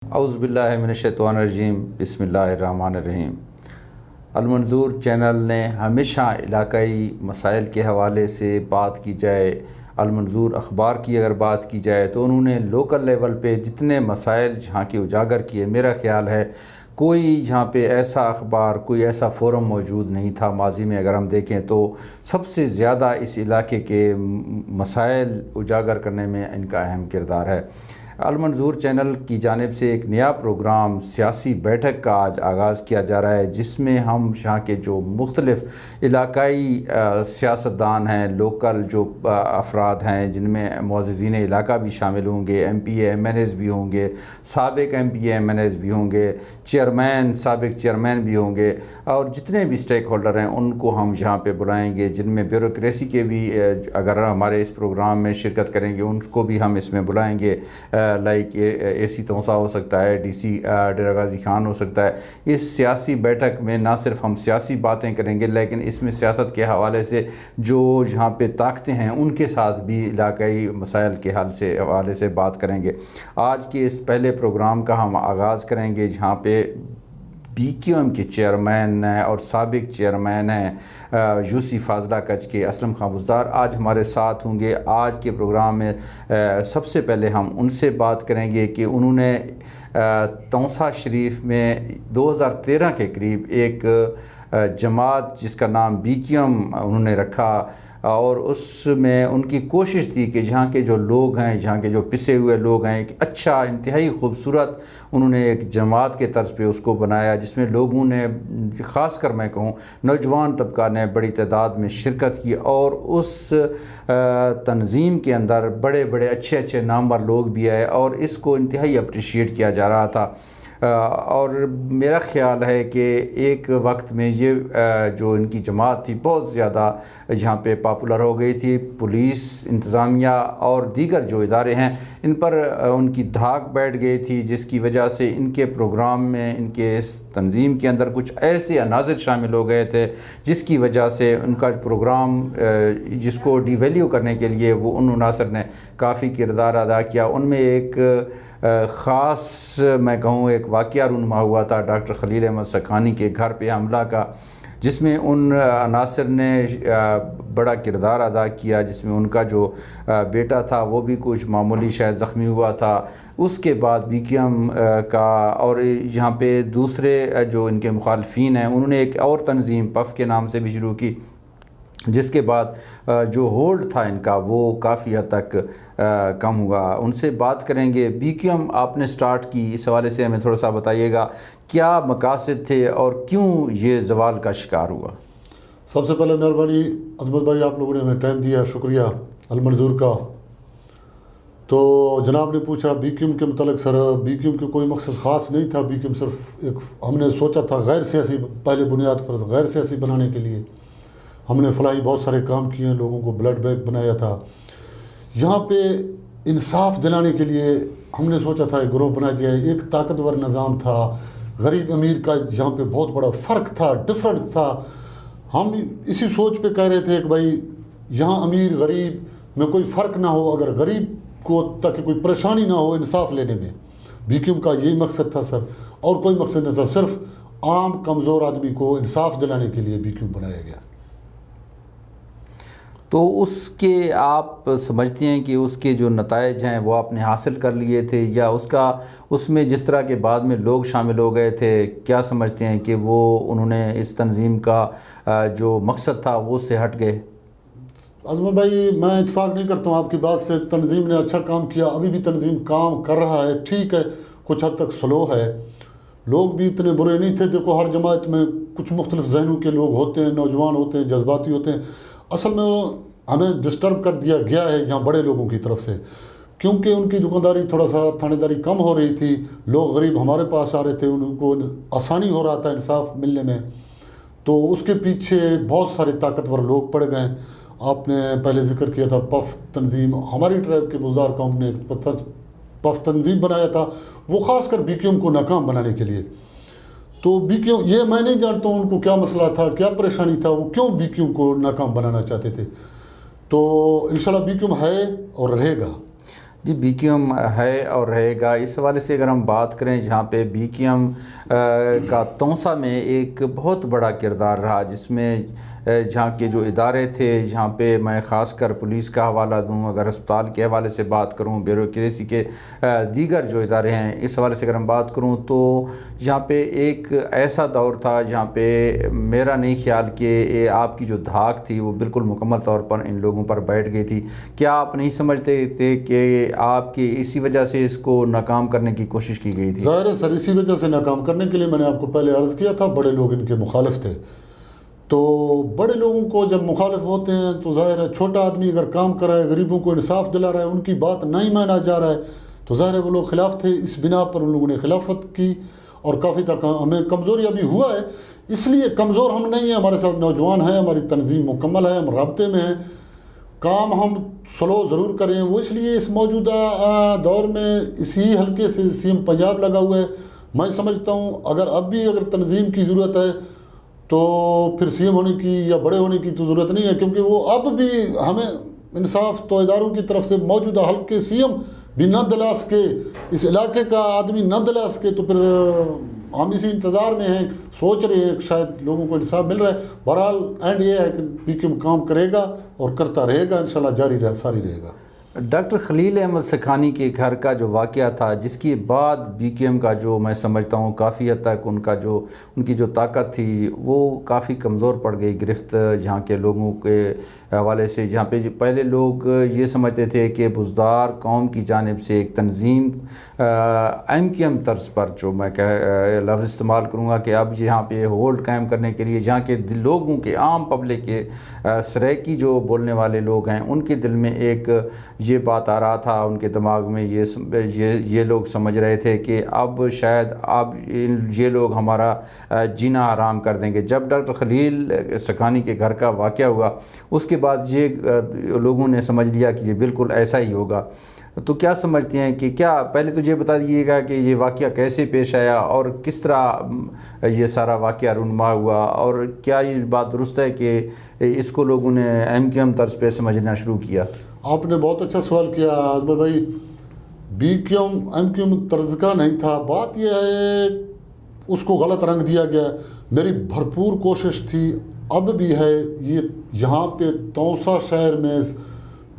اعوذ باللہ من الشیطان الرجیم، بسم اللہ الرحمن الرحیم۔ المنظور چینل نے ہمیشہ علاقائی مسائل کے حوالے سے بات کی جائے، المنظور اخبار کی اگر بات کی جائے تو انہوں نے لوکل لیول پہ جتنے مسائل جہاں کے اجاگر کیے، میرا خیال ہے کوئی جہاں پہ ایسا اخبار، کوئی ایسا فورم موجود نہیں تھا ماضی میں اگر ہم دیکھیں تو سب سے زیادہ اس علاقے کے مسائل اجاگر کرنے میں ان کا اہم کردار ہے۔ المنظور چینل کی جانب سے ایک نیا پروگرام سیاسی بیٹھک کا آج آغاز کیا جا رہا ہے، جس میں ہم یہاں کے جو مختلف علاقائی سیاستدان ہیں، لوکل جو افراد ہیں جن میں معززین علاقہ بھی شامل ہوں گے، M P A M N As بھی ہوں گے، سابق M P A M N As بھی ہوں گے، چیئرمین، سابق چیئرمین بھی ہوں گے، اور جتنے بھی سٹیک ہولڈر ہیں ان کو ہم یہاں پہ بلائیں گے، جن میں بیوروکریسی کے بھی اگر ہمارے اس پروگرام میں شرکت کریں گے ان کو بھی ہم اس میں بلائیں گے، لائک اے سی توسا ہو سکتا ہے، ڈی سی ڈیرہ غازی خان ہو سکتا ہے۔ اس سیاسی بیٹھک میں نہ صرف ہم سیاسی باتیں کریں گے لیکن اس میں سیاست کے حوالے سے جو یہاں پہ طاقتیں ہیں ان کے ساتھ بھی علاقائی مسائل کے حل سے حوالے سے بات کریں گے۔ آج کے اس پہلے پروگرام کا ہم آغاز کریں گے جہاں پہ بی کیو ایم کے چیئرمین ہیں اور سابق چیئرمین ہیں یو سی فاضلہ کچ کے اسلم خان بزدار آج ہمارے ساتھ ہوں گے۔ آج کے پروگرام میں سب سے پہلے ہم ان سے بات کریں گے کہ انہوں نے توسا شریف میں 2013 کے قریب ایک جماعت جس کا نام بی کیو ایم انہوں نے رکھا، اور اس میں ان کی کوشش تھی کہ جہاں کے جو لوگ ہیں، جہاں کے جو پسے ہوئے لوگ ہیں، ایک اچھا انتہائی خوبصورت انہوں نے ایک جماعت کے طرز پہ اس کو بنایا، جس میں لوگوں نے خاص کر میں کہوں نوجوان طبقہ نے بڑی تعداد میں شرکت کی، اور اس تنظیم کے اندر بڑے بڑے اچھے نامور لوگ بھی آئے اور اس کو انتہائی اپریشیٹ کیا جا رہا تھا۔ اور میرا خیال ہے کہ ایک وقت میں یہ جو ان کی جماعت تھی بہت زیادہ یہاں پہ پاپولر ہو گئی تھی، پولیس، انتظامیہ اور دیگر جو ادارے ہیں ان پر ان کی دھاک بیٹھ گئی تھی، جس کی وجہ سے ان کے پروگرام میں، ان کے اس تنظیم کے اندر کچھ ایسے عناصر شامل ہو گئے تھے جس کی وجہ سے ان کا پروگرام جس کو ڈی ویلیو کرنے کے لیے وہ ان عناصر نے کافی کردار ادا کیا۔ ان میں ایک خاص میں کہوں ایک واقعہ رونما ہوا تھا ڈاکٹر خلیل احمد سکھانی کے گھر پہ حملہ کا، جس میں ان عناصر نے بڑا کردار ادا کیا، جس میں ان کا جو بیٹا تھا وہ بھی کچھ معمولی شاید زخمی ہوا تھا۔ اس کے بعد بی کیو ایم کا اور یہاں پہ دوسرے جو ان کے مخالفین ہیں انہوں نے ایک اور تنظیم پف کے نام سے بھی شروع کی، جس کے بعد جو ہولڈ تھا ان کا وہ کافی حد تک کم ہوا۔ ان سے بات کریں گے۔ بی کیو ایم آپ نے سٹارٹ کی، اس حوالے سے ہمیں تھوڑا سا بتائیے گا کیا مقاصد تھے اور کیوں یہ زوال کا شکار ہوا؟ سب سے پہلے مہربانی عظمت بھائی، آپ لوگوں نے ہمیں ٹائم دیا، شکریہ المنظور کا۔ تو جناب نے پوچھا بی کیو ایم کے متعلق، سر بی کیو ایم کے کوئی مقصد خاص نہیں تھا، بی کیو ایم صرف ایک ہم نے سوچا تھا غیر سیاسی، پہلے بنیاد پر غیر سیاسی بنانے کے لیے ہم نے فلاحی بہت سارے کام کیے ہیں، لوگوں کو بلڈ بینک بنایا تھا، یہاں پہ انصاف دلانے کے لیے ہم نے سوچا تھا ایک گروہ بنا جائے، ایک طاقتور نظام تھا، غریب امیر کا یہاں پہ بہت بڑا فرق تھا، ڈفرنٹ تھا۔ ہم اسی سوچ پہ کہہ رہے تھے کہ بھائی یہاں امیر غریب میں کوئی فرق نہ ہو، اگر غریب کو تاکہ کوئی پریشانی نہ ہو انصاف لینے میں۔ بی کیو ایم کا یہی مقصد تھا سر، اور کوئی مقصد نہیں تھا، صرف عام کمزور آدمی کو انصاف دلانے کے لیے بی کیو ایم بنایا گیا۔ تو اس کے آپ سمجھتے ہیں کہ اس کے جو نتائج ہیں وہ آپ نے حاصل کر لیے تھے، یا اس میں جس طرح کے بعد میں لوگ شامل ہو گئے تھے، کیا سمجھتے ہیں کہ وہ انہوں نے اس تنظیم کا جو مقصد تھا وہ اس سے ہٹ گئے؟ عظمت بھائی میں اتفاق نہیں کرتا ہوں آپ کی بات سے، تنظیم نے اچھا کام کیا، ابھی بھی تنظیم کام کر رہا ہے، ٹھیک ہے کچھ حد تک سلو ہے، لوگ بھی اتنے برے نہیں تھے۔ دیکھو ہر جماعت میں کچھ مختلف ذہنوں کے لوگ ہوتے ہیں، نوجوان ہوتے ہیں، جذباتی ہوتے ہیں، اصل میں ہمیں ڈسٹرب کر دیا گیا ہے یہاں بڑے لوگوں کی طرف سے، کیونکہ ان کی دکانداری تھوڑا سا تھانے داری کم ہو رہی تھی، لوگ غریب ہمارے پاس آ رہے تھے، ان کو آسانی ہو رہا تھا انصاف ملنے میں، تو اس کے پیچھے بہت سارے طاقتور لوگ پڑ گئے۔ آپ نے پہلے ذکر کیا تھا پف تنظیم، ہماری ٹرائب کے بزدار قوم نے پف تنظیم بنایا تھا، وہ خاص کر بی کیو ایم کو ناکام بنانے کے لیے۔ تو بی کیو یہ میں نہیں جانتا ہوں ان کو کیا مسئلہ تھا، کیا پریشانی تھا، وہ کیوں بی کیو ایم کو ناکام بنانا چاہتے تھے۔ تو انشاءاللہ بی کیو ایم ہے اور رہے گا۔ جی بی کیو ایم ہے اور رہے گا. اس حوالے سے اگر ہم بات کریں جہاں پہ بی کیو ایم کا تونسا میں ایک بہت بڑا کردار رہا، جس میں جہاں کے جو ادارے تھے، جہاں پہ میں خاص کر پولیس کا حوالہ دوں، اگر اسپتال کے حوالے سے بات کروں، بیوروکریسی کے دیگر جو ادارے ہیں، اس حوالے سے اگر ہم بات کروں تو یہاں پہ ایک ایسا دور تھا جہاں پہ میرا نہیں خیال کہ آپ کی جو دھاک تھی وہ بالکل مکمل طور پر ان لوگوں پر بیٹھ گئی تھی. کیا آپ نہیں سمجھتے تھے کہ آپ کی اسی وجہ سے اس کو ناکام کرنے کی کوشش کی گئی تھی؟ ظاہر ہے سر، اسی وجہ سے ناکام کرنے کے لیے میں نے آپ کو پہلے عرض کیا تھا، بڑے لوگ ان کے مخالف تھے. تو بڑے لوگوں کو جب مخالف ہوتے ہیں تو ظاہر ہے چھوٹا آدمی اگر کام کر رہا ہے، غریبوں کو انصاف دلا رہا ہے، ان کی بات نہیں مانا جا رہا ہے، تو ظاہر ہے وہ لوگ خلاف تھے. اس بنا پر ان لوگوں نے خلافت کی اور کافی تک ہمیں کمزوری ابھی ہوا ہے. اس لیے کمزور ہم نہیں ہیں، ہمارے ساتھ نوجوان ہیں، ہماری تنظیم مکمل ہے، ہم رابطے میں ہیں. کام ہم سلو ضرور کریں، وہ اس لیے اس موجودہ دور میں اسی حلقے سے سی ایم پنجاب لگا ہوا ہے. میں سمجھتا ہوں اگر تنظیم کی ضرورت ہے تو پھر سی ایم ہونے کی یا بڑے ہونے کی تو ضرورت نہیں ہے، کیونکہ وہ اب بھی ہمیں انصاف تو اداروں کی طرف سے موجودہ حلقے سی ایم بھی نہ دلا سکے، اس علاقے کا آدمی نہ دلا سکے، تو پھر ہم اسی انتظار میں ہیں، سوچ رہے ہیں کہ شاید لوگوں کو انصاف مل رہا ہے. بہرحال اینڈ یہ ہے کہ پی کیو ایم کام کرے گا اور کرتا رہے گا، انشاءاللہ جاری رہے گا. ڈاکٹر خلیل احمد سکھانی کے گھر کا جو واقعہ تھا، جس کے بعد بی کیو ایم کا جو میں سمجھتا ہوں کافی حد تک ان کی جو طاقت تھی وہ کافی کمزور پڑ گئی، گرفت جہاں کے لوگوں کے حوالے سے، جہاں پہ پہلے لوگ یہ سمجھتے تھے کہ بزدار قوم کی جانب سے ایک تنظیم ایم کیو ایم طرز پر، جو میں لفظ استعمال کروں گا کہ اب یہاں پہ ہولڈ قائم کرنے کے لیے جہاں کے لوگوں کے عام پبلک کے سرائکی جو بولنے والے لوگ ہیں ان کے دل میں ایک یہ بات آ رہا تھا، ان کے دماغ میں یہ لوگ سمجھ رہے تھے کہ اب شاید یہ لوگ ہمارا جینا حرام کر دیں گے. جب ڈاکٹر خلیل سکھانی کے گھر کا واقعہ ہوا اس کے بعد یہ لوگوں نے سمجھ لیا کہ یہ بالکل ایسا ہی ہوگا. تو کیا سمجھتے ہیں کہ کیا پہلے تو یہ بتا دیجیے گا کہ یہ واقعہ کیسے پیش آیا اور کس طرح یہ سارا واقعہ رونما ہوا، اور کیا یہ بات درست ہے کہ اس کو لوگوں نے ایم کیو ایم طرز پہ سمجھنا شروع کیا؟ آپ نے بہت اچھا سوال کیا اعظم بھائی. B Q M Q M طرز کا نہیں تھا، بات یہ ہے اس کو غلط رنگ دیا گیا. میری بھرپور کوشش تھی، اب بھی ہے، یہاں پہ تونسا شہر میں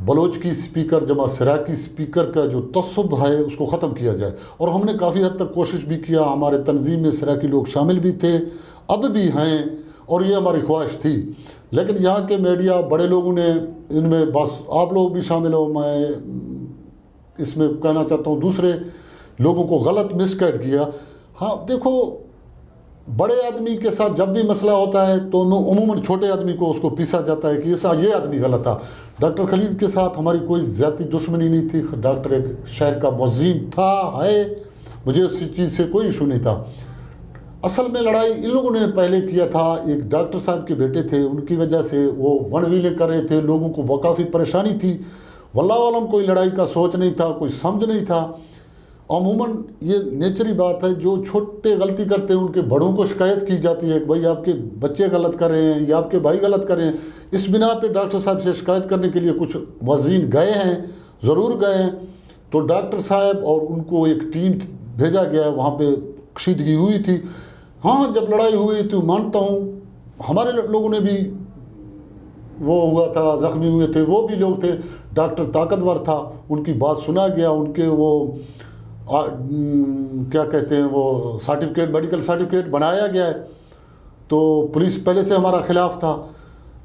بلوچ کی اسپیکر جمع سراکی اسپیکر کا جو تعصب ہے اس کو ختم کیا جائے، اور ہم نے کافی حد تک کوشش بھی کیا. ہمارے تنظیم میں سراکی لوگ شامل بھی تھے، اب بھی ہیں، اور یہ ہماری خواہش تھی. لیکن یہاں کے میڈیا بڑے لوگوں نے، ان میں بس آپ لوگ بھی شامل ہو، میں اس میں کہنا چاہتا ہوں، دوسرے لوگوں کو غلط مس گائیڈ کیا. ہاں دیکھو، بڑے آدمی کے ساتھ جب بھی مسئلہ ہوتا ہے تو عموماً چھوٹے آدمی کو اس کو پیسا جاتا ہے کہ یہ آدمی غلط تھا. ڈاکٹر خلیل کے ساتھ ہماری کوئی ذاتی دشمنی نہیں تھی. ڈاکٹر ایک شہر کا مؤذن تھا، ہے، مجھے اس چیز سے کوئی ایشو نہیں تھا. اصل میں لڑائی ان لوگوں نے پہلے کیا تھا. ایک ڈاکٹر صاحب کے بیٹے تھے، ان کی وجہ سے وہ ون ویلیں کر رہے تھے، لوگوں کو کافی پریشانی تھی. واللہ عالم کوئی لڑائی کا سوچ نہیں تھا، کوئی سمجھ نہیں تھا. عموماً یہ نیچری بات ہے، جو چھوٹے غلطی کرتے ہیں ان کے بڑوں کو شکایت کی جاتی ہے کہ بھائی آپ کے بچے غلط کر رہے ہیں یا آپ کے بھائی غلط کر رہے ہیں. اس بنا پہ ڈاکٹر صاحب سے شکایت کرنے کے لیے کچھ مؤذن گئے ہیں، ضرور گئے ہیں. تو ڈاکٹر صاحب اور ان کو ایک ٹیم بھیجا گیا ہے، وہاں پہ کشیدگی ہوئی تھی. ہاں جب لڑائی ہوئی تو مانتا ہوں ہمارے لوگوں نے بھی وہ ہوا تھا، زخمی ہوئے تھے، وہ بھی لوگ تھے. ڈاکٹر طاقتور تھا، ان کی بات سنا گیا، ان کے وہ کیا کہتے ہیں وہ سرٹیفکیٹ، میڈیکل سرٹیفکیٹ بنایا گیا ہے. تو پولیس پہلے سے ہمارا خلاف تھا.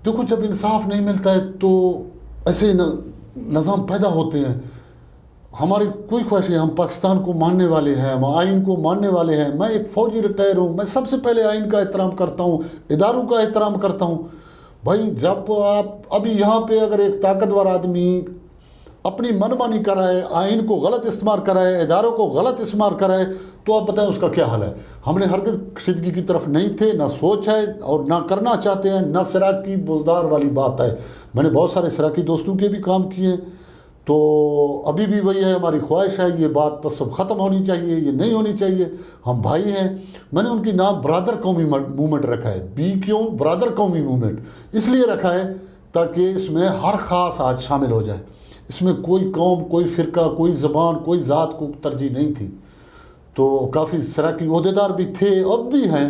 دیکھو جب انصاف نہیں ملتا ہے تو ایسے نظام پیدا ہوتے ہیں. ہماری کوئی خواہش ہے، ہم پاکستان کو ماننے والے ہیں، ہم آئین کو ماننے والے ہیں. میں ایک فوجی ریٹائر ہوں، میں سب سے پہلے آئین کا احترام کرتا ہوں، اداروں کا احترام کرتا ہوں. بھائی جب آپ ابھی یہاں پہ اگر ایک طاقتور آدمی اپنی من مانی کرائے، آئین کو غلط استعمال کرائے، اداروں کو غلط استعمال کرائے، تو آپ بتائیں اس کا کیا حل ہے. ہم نے ہرگز کشیدگی کی طرف نہیں تھے، نہ سوچ ہے اور نہ کرنا چاہتے ہیں، نہ سراکی بزدار والی بات ہے. میں نے بہت سارے سراکی دوستوں کے بھی کام کیے. تو ابھی بھی وہی ہے، ہماری خواہش ہے یہ بات تعصب ختم ہونی چاہیے، یہ نہیں ہونی چاہیے. ہم بھائی ہیں. میں نے ان کی نام برادر قومی موومنٹ رکھا ہے. بی کیوں برادر قومی موومنٹ اس لیے رکھا ہے تاکہ اس میں ہر خاص آج شامل ہو جائے. اس میں کوئی قوم، کوئی فرقہ، کوئی زبان، کوئی ذات کو ترجیح نہیں تھی. تو کافی سراکی عہدیدار بھی تھے، اب بھی ہیں.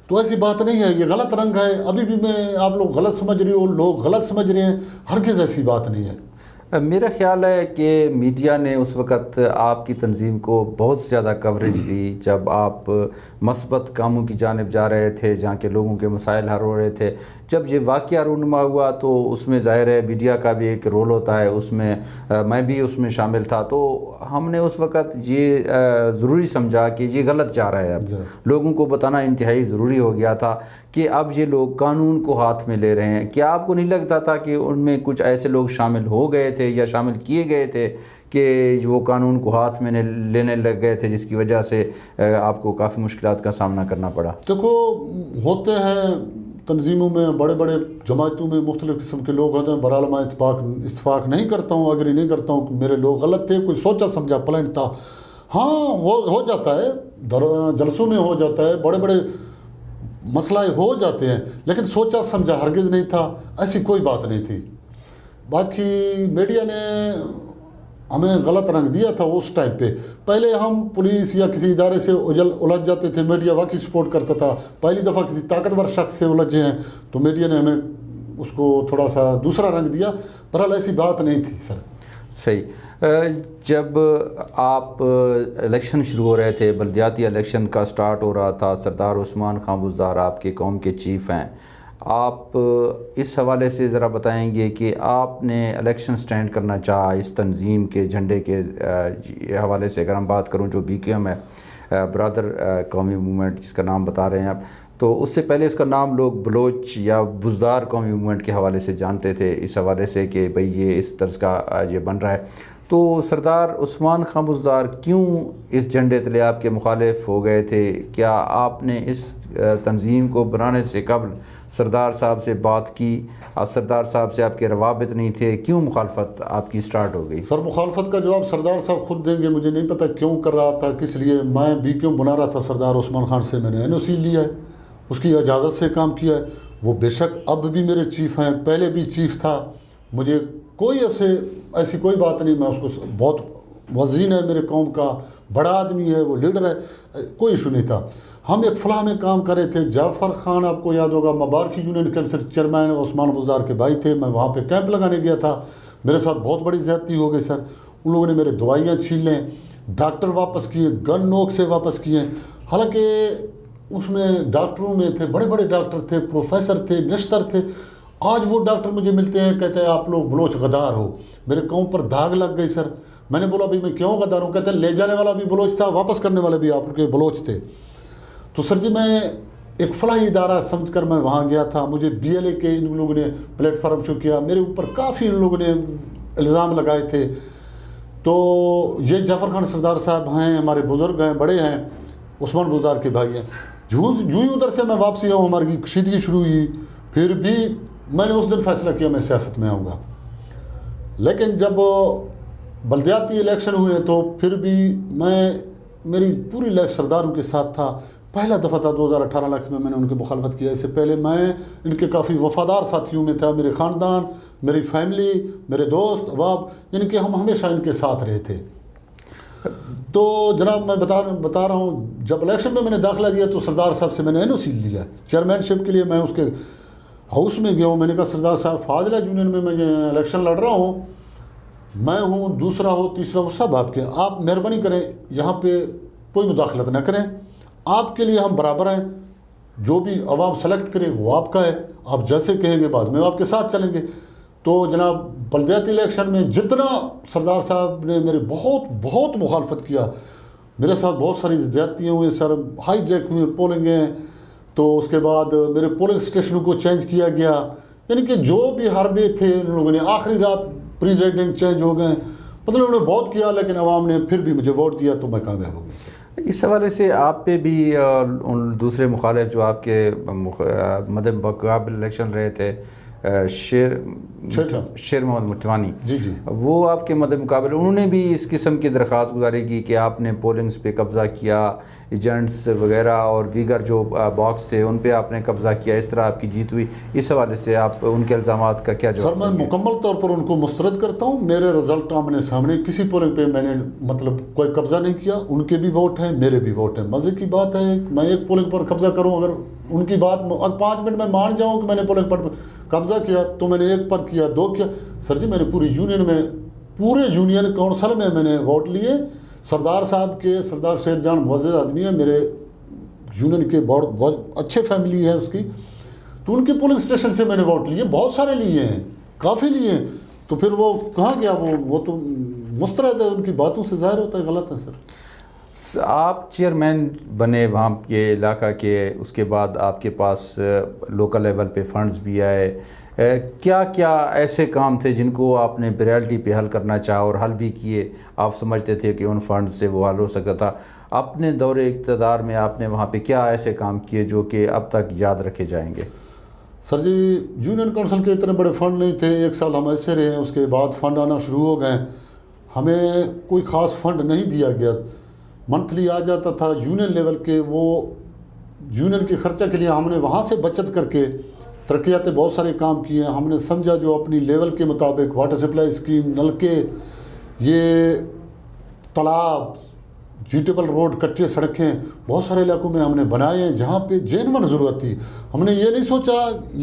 تو ایسی بات نہیں ہے، یہ غلط رنگ ہے. ابھی بھی آپ لوگ غلط سمجھ رہے ہو، لوگ غلط سمجھ رہے ہیں، ہرگز ایسی بات نہیں ہے. میرا خیال ہے کہ میڈیا نے اس وقت آپ کی تنظیم کو بہت زیادہ کوریج دی جب آپ مثبت کاموں کی جانب جا رہے تھے، جہاں کے لوگوں کے مسائل حل ہو رہے تھے. جب یہ واقعہ رونما ہوا تو اس میں ظاہر ہے میڈیا کا بھی ایک رول ہوتا ہے، اس میں میں بھی اس میں شامل تھا. تو ہم نے اس وقت یہ ضروری سمجھا کہ یہ غلط جا رہا ہے. اب لوگوں کو بتانا انتہائی ضروری ہو گیا تھا کہ اب یہ لوگ قانون کو ہاتھ میں لے رہے ہیں. کیا آپ کو نہیں لگتا تھا کہ ان میں کچھ ایسے لوگ شامل ہو گئے تھے یا شامل کیے گئے تھے کہ وہ قانون کو ہاتھ میں لینے لگ گئے تھے، جس کی وجہ سے آپ کو کافی مشکلات کا سامنا کرنا پڑا؟ دیکھو، ہوتے ہیں تنظیموں میں، بڑے بڑے جماعتوں میں مختلف قسم کے لوگ ہوتے ہیں. بہرحال میں اتفاق نہیں کرتا ہوں، اگری نہیں کرتا ہوں کہ میرے لوگ غلط تھے، کوئی سوچا سمجھا پلان تھا. ہاں ہو جاتا ہے، جلسوں میں ہو جاتا ہے، بڑے بڑے مسئلہ ہو جاتے ہیں، لیکن سوچا سمجھا ہرگز نہیں تھا. ایسی کوئی بات نہیں تھی. باقی میڈیا نے ہمیں غلط رنگ دیا تھا اس ٹائم پہ. پہلے ہم پولیس یا کسی ادارے سے الجھ جاتے تھے، میڈیا واقعی سپورٹ کرتا تھا. پہلی دفعہ کسی طاقتور شخص سے الجھے ہیں تو میڈیا نے ہمیں اس کو تھوڑا سا دوسرا رنگ دیا. بہرحال ایسی بات نہیں تھی سر. صحیح. جب آپ الیکشن شروع ہو رہے تھے، بلدیاتی الیکشن کا سٹارٹ ہو رہا تھا، سردار عثمان خان بزدار آپ کے قوم کے چیف ہیں. آپ اس حوالے سے ذرا بتائیں گے کہ آپ نے الیکشن سٹینڈ کرنا چاہا اس تنظیم کے جھنڈے کے حوالے سے. اگر ہم بات کروں جو BQM ہے، برادر قومی موومنٹ جس کا نام بتا رہے ہیں آپ، تو اس سے پہلے اس کا نام لوگ بلوچ یا بزدار قومی موومنٹ کے حوالے سے جانتے تھے، اس حوالے سے کہ بھئی یہ اس طرز کا یہ بن رہا ہے. تو سردار عثمان خان بزدار کیوں اس جھنڈے تلے آپ کے مخالف ہو گئے تھے؟ کیا آپ نے اس تنظیم کو بنانے سے قبل سردار صاحب سے بات کی؟ آپ سردار صاحب سے آپ کے روابط نہیں تھے، کیوں مخالفت آپ کی سٹارٹ ہو گئی؟ سر، مخالفت کا جواب سردار صاحب خود دیں گے. مجھے نہیں پتہ کیوں کر رہا تھا، کس لیے. میں BQM بنا رہا تھا سردار عثمان خان سے، میں نے NOC لیا ہے، اس کی اجازت سے کام کیا ہے. وہ بے شک اب بھی میرے چیف ہیں، پہلے بھی چیف تھا. مجھے کوئی ایسی کوئی بات نہیں. میں اس کو بہت وزین ہے میرے قوم کا، بڑا آدمی ہے، وہ لیڈر ہے، کوئی ایشو نہیں تھا. ہم ایک فلاح میں کام کر رہے تھے. جعفر خان آپ کو یاد ہوگا، مبارکی union council chairman Usman Buzdar کے بھائی تھے. میں وہاں پہ کیمپ لگانے گیا تھا. میرے ساتھ بہت بڑی زیادتی ہو گئی سر. ان لوگوں نے میرے دوائیاں چھین لیں، ڈاکٹر واپس کیے، گن نوک سے واپس کیے. حالانکہ اس میں ڈاکٹروں میں تھے، بڑے بڑے ڈاکٹر تھے، پروفیسر تھے، نشتر تھے. آج وہ ڈاکٹر مجھے ملتے ہیں، کہتے ہیں آپ لوگ بلوچ غدار ہو. میرے قوم پر داغ لگ گئی سر. میں نے بولا بھائی میں کیوں غدار ہوں؟ کہتے ہیں لے جانے والا بھی بلوچ تھا، واپس کرنے والے بھی آپ کے بلوچ تھے. تو سر جی، میں ایک فلاحی ادارہ سمجھ کر میں وہاں گیا تھا. مجھے BLA کے ان لوگوں نے پلیٹ فارم شو کیا، میرے اوپر کافی ان لوگوں نے الزام لگائے تھے. تو یہ جعفر خان سردار صاحب ہیں، ہمارے بزرگ ہیں، بڑے ہیں، عثمان بزدار کے بھائی ہیں. جو ہی ادھر سے میں واپسی آؤں، ہماری کشیدگی شروع ہوئی. پھر بھی میں نے اس دن فیصلہ کیا میں سیاست میں آؤں گا. لیکن جب بلدیاتی الیکشن ہوئے تو پھر بھی میری پوری لائف سرداروں کے ساتھ تھا. پہلا دفعہ تھا 2018 میں نے ان کی مخالفت کیا. اس سے پہلے میں ان کے کافی وفادار ساتھیوں میں تھا. میرے خاندان، میری فیملی، میرے دوست احباب، یعنی کہ ہم ہمیشہ ان کے ساتھ رہے تھے. تو جناب میں بتا رہا ہوں، جب الیکشن میں نے داخلہ دیا تو سردار صاحب سے میں نے NOC لیا چیئرمین شپ کے لیے. میں اس کے ہاؤس میں گیا ہوں. میں نے کہا سردار صاحب، فاضلہ یونین میں الیکشن لڑ رہا ہوں، میں ہوں، دوسرا ہو، تیسرا ہو، سب آپ کے. آپ مہربانی کریں یہاں پہ کوئی مداخلت نہ کریں. آپ کے لیے ہم برابر ہیں. جو بھی عوام سلیکٹ کرے وہ آپ کا ہے. آپ جیسے کہیں گے بعد میں آپ کے ساتھ چلیں گے. تو جناب بلدیاتی الیکشن میں جتنا سردار صاحب نے میرے بہت مخالفت کیا، میرے ساتھ بہت ساری زیادتیاں ہوئی سر. ہائی جیک ہوئی پولنگیں، تو اس کے بعد میرے پولنگ اسٹیشنوں کو چینج کیا گیا. یعنی کہ جو بھی حربے تھے ان لوگوں نے، آخری رات پریزائڈنگ چینج ہو گئے. مطلب انہوں نے بہت کیا، لیکن عوام نے پھر بھی مجھے ووٹ دیا تو میں کامیاب ہو گیا. اس حوالے سے آپ پہ بھی ان دوسرے مخالف جو آپ کے مد مقابل الیکشن رہے تھے، شیر محمد مٹوانی، جی جی، وہ آپ کے مد مقابل انہوں نے بھی اس قسم کی درخواست گزاری کی کہ آپ نے پولنگس پہ قبضہ کیا، ایجنٹس وغیرہ اور دیگر جو باکس تھے ان پہ آپ نے قبضہ کیا، اس طرح آپ کی جیت ہوئی. اس حوالے سے آپ ان کے الزامات کا کیا جواب سر؟ میں دیں گے؟ مکمل طور پر ان کو مسترد کرتا ہوں. میرے رزلٹ آمنے سامنے، کسی پولنگ پہ میں نے مطلب کوئی قبضہ نہیں کیا. ان کے بھی ووٹ ہیں، میرے بھی ووٹ ہیں. مزے کی بات ہے میں ایک پولنگ پر قبضہ کروں، اگر ان کی بات اور 5 منٹ میں مان جاؤں کہ میں نے پولنگ پر قبضہ کیا تو میں نے 1 پر کیا، 2 کیا. سر جی میں نے پوری یونین میں، پورے یونین کونسل میں نے ووٹ لیے. سردار صاحب کے، سردار شیر جان معزز آدمی ہیں میرے یونین کے، بہت اچھے فیملی ہے اس کی. تو ان کے پولنگ اسٹیشن سے میں نے ووٹ لیے، بہت سارے لیے ہیں، کافی لیے ہیں. تو پھر وہ کہاں گیا؟ وہ تو مسترد ہے، ان کی باتوں سے ظاہر ہوتا ہے غلط ہے. سر آپ چیئرمین بنے وہاں کے علاقہ کے، اس کے بعد آپ کے پاس لوکل لیول پہ فنڈز بھی آئے، کیا کیا ایسے کام تھے جن کو آپ نے پریالٹی پہ حل کرنا چاہا اور حل بھی کیے؟ آپ سمجھتے تھے کہ ان فنڈ سے وہ حل ہو سکتا تھا. اپنے دور اقتدار میں آپ نے وہاں پہ کیا ایسے کام کیے جو کہ اب تک یاد رکھے جائیں گے؟ سر جی یونین کونسل کے اتنے بڑے فنڈ نہیں تھے. 1 سال ہم ایسے رہے ہیں، اس کے بعد فنڈ آنا شروع ہو گئے. ہمیں کوئی خاص فنڈ نہیں دیا گیا، منتھلی آ جاتا تھا یونین لیول کے. وہ یونین کے خرچہ کے لیے ہم نے وہاں سے بچت کر کے ترقیاتی بہت سارے کام کیے ہیں. ہم نے سمجھا جو اپنی لیول کے مطابق واٹر سپلائی اسکیم، نلکے، یہ تالاب، جیٹیبل روڈ، کچے سڑکیں بہت سارے علاقوں میں ہم نے بنائے ہیں جہاں پہ جینون ضرورت تھی. ہم نے یہ نہیں سوچا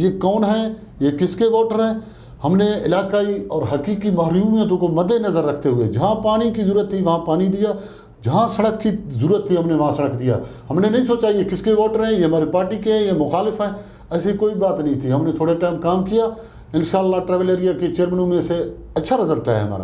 یہ کون ہیں، یہ کس کے ووٹر ہیں. ہم نے علاقائی اور حقیقی محرومیتوں کو مد نظر رکھتے ہوئے جہاں پانی کی ضرورت تھی وہاں پانی دیا، جہاں سڑک کی ضرورت تھی ہم نے وہاں سڑک دیا. ہم نے نہیں سوچا یہ کس کے ووٹر ہیں، یہ ہماری پارٹی کے ہیں، یہ مخالف ہیں. ایسی کوئی بات نہیں تھی. ہم نے تھوڑے ٹائم کام کیا، انشاءاللہ ٹریول ایریا کے چیئرمنوں میں سے اچھا رزلٹ ہے ہمارا.